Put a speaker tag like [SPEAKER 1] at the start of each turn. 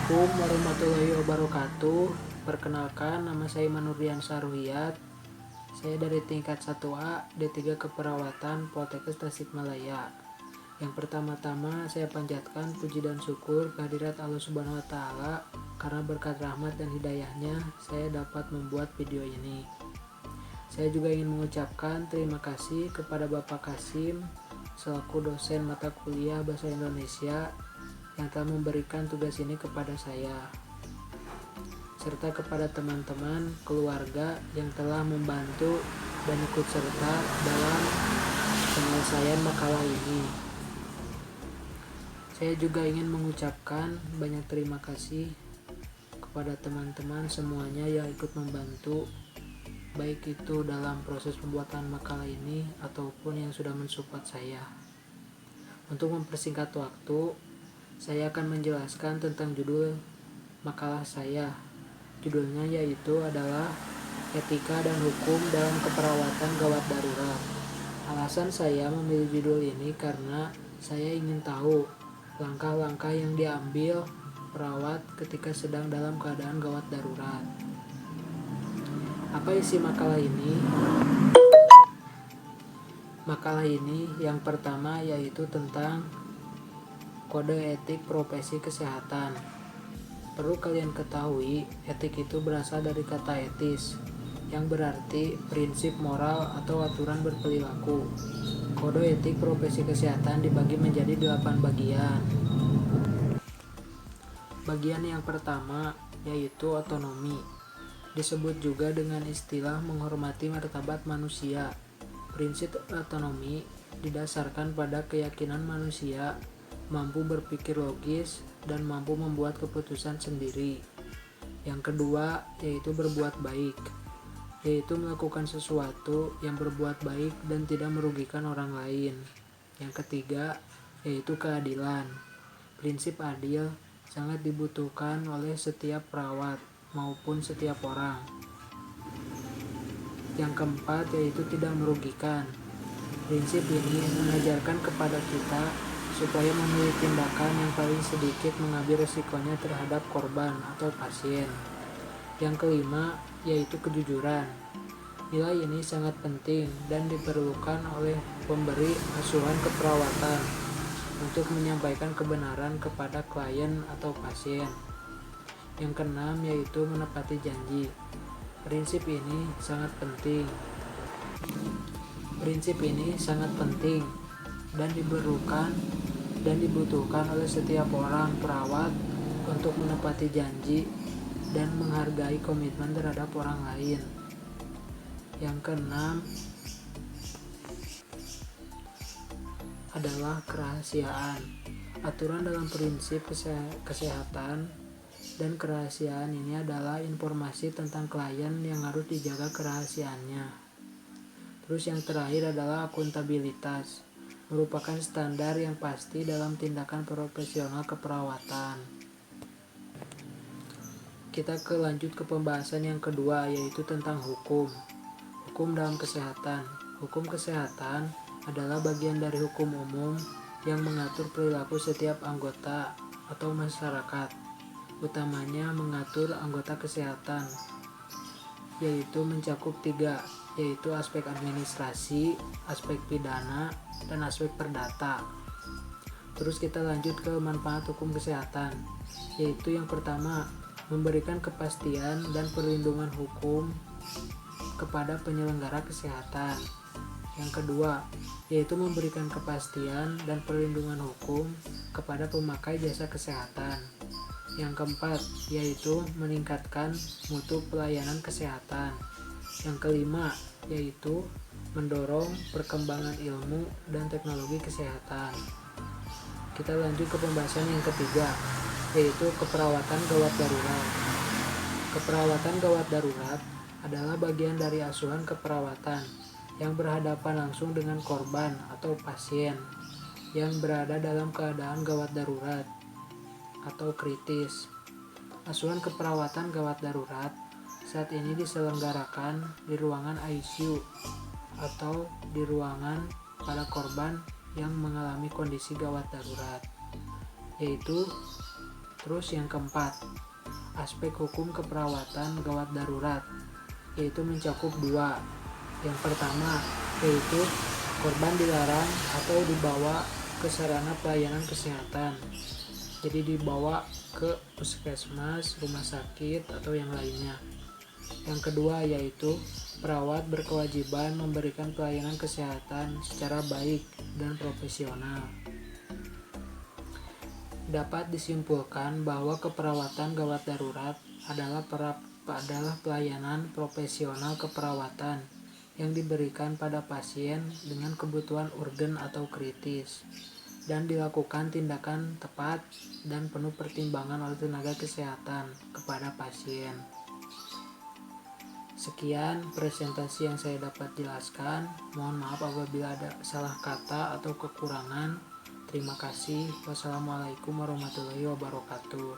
[SPEAKER 1] Assalamualaikum warahmatullahi wabarakatuh. Perkenalkan, nama saya Manurdian Saruhiyat. Saya dari tingkat 1A D3 Keperawatan Poltekkes Tasikmalaya. Yang pertama-tama saya panjatkan puji dan syukur kehadirat Allah Subhanahu wa taala karena berkat rahmat dan hidayahnya saya dapat membuat video ini. Saya juga ingin mengucapkan terima kasih kepada Bapak Kasim selaku dosen mata kuliah Bahasa Indonesia yang telah memberikan tugas ini kepada saya, serta kepada teman-teman keluarga yang telah membantu dan ikut serta dalam penyelesaian makalah ini. Saya juga ingin mengucapkan banyak terima kasih kepada teman-teman semuanya yang ikut membantu, baik itu dalam proses pembuatan makalah ini ataupun yang sudah mensupport saya. Untuk mempersingkat waktu, saya akan menjelaskan tentang judul makalah saya. Judulnya yaitu adalah Etika dan Hukum dalam Keperawatan Gawat Darurat. Alasan saya memilih judul ini karena saya ingin tahu langkah-langkah yang diambil perawat ketika sedang dalam keadaan gawat darurat. Apa isi makalah ini? Makalah ini yang pertama yaitu tentang kode etik profesi kesehatan. Perlu kalian ketahui, etik itu berasal dari kata etis, yang berarti prinsip moral atau aturan berperilaku. Kode etik profesi kesehatan dibagi menjadi 8 bagian. Bagian yang pertama yaitu otonomi. Disebut juga dengan istilah menghormati martabat manusia. Prinsip otonomi didasarkan pada keyakinan manusia mampu berpikir logis dan mampu membuat keputusan sendiri. Yang kedua yaitu berbuat baik, yaitu melakukan sesuatu yang berbuat baik dan tidak merugikan orang lain. Yang ketiga yaitu keadilan. Prinsip adil sangat dibutuhkan oleh setiap perawat maupun setiap orang. Yang keempat yaitu tidak merugikan. Prinsip ini mengajarkan kepada kita supaya memilih tindakan yang paling sedikit mengambil resikonya terhadap korban atau pasien. Yang kelima yaitu kejujuran. Nilai ini sangat penting dan diperlukan oleh pemberi asuhan keperawatan untuk menyampaikan kebenaran kepada klien atau pasien. Yang keenam yaitu menepati janji. Prinsip ini sangat penting. Dan dibutuhkan oleh setiap orang perawat untuk menepati janji dan menghargai komitmen terhadap orang lain. Yang keenam adalah kerahasiaan. Aturan dalam prinsip kesehatan dan kerahasiaan ini adalah informasi tentang klien yang harus dijaga kerahasiaannya. Terus yang terakhir adalah akuntabilitas, merupakan standar yang pasti dalam tindakan profesional keperawatan. Kita lanjut ke pembahasan yang kedua yaitu tentang hukum. Hukum dalam kesehatan. Hukum kesehatan adalah bagian dari hukum umum yang mengatur perilaku setiap anggota atau masyarakat, utamanya mengatur anggota kesehatan, yaitu mencakup 3, yaitu aspek administrasi, aspek pidana, dan aspek perdata. Terus kita lanjut ke manfaat hukum kesehatan, yaitu yang pertama, memberikan kepastian dan perlindungan hukum kepada penyelenggara kesehatan. Yang kedua, yaitu memberikan kepastian dan perlindungan hukum kepada pemakai jasa kesehatan. Yang keempat, yaitu meningkatkan mutu pelayanan kesehatan. Yang kelima, yaitu mendorong perkembangan ilmu dan teknologi kesehatan. Kita lanjut ke pembahasan yang ketiga, yaitu keperawatan gawat darurat. Keperawatan gawat darurat adalah bagian dari asuhan keperawatan yang berhadapan langsung dengan korban atau pasien yang berada dalam keadaan gawat darurat atau kritis. Asuhan keperawatan gawat darurat saat ini diselenggarakan di ruangan ICU atau di ruangan pada korban yang mengalami kondisi gawat darurat, yaitu Terus yang keempat, aspek hukum keperawatan gawat darurat, yaitu mencakup dua. Yang pertama, yaitu korban dilarang atau dibawa ke sarana pelayanan kesehatan. Jadi dibawa ke puskesmas, rumah sakit, atau yang lainnya. Yang kedua, yaitu perawat berkewajiban memberikan pelayanan kesehatan secara baik dan profesional. Dapat disimpulkan bahwa keperawatan gawat darurat adalah pelayanan profesional keperawatan yang diberikan pada pasien dengan kebutuhan urgen atau kritis, dan dilakukan tindakan tepat dan penuh pertimbangan oleh tenaga kesehatan kepada pasien. Sekian presentasi yang saya dapat jelaskan. Mohon maaf apabila ada salah kata atau kekurangan. Terima kasih. Wassalamualaikum warahmatullahi wabarakatuh.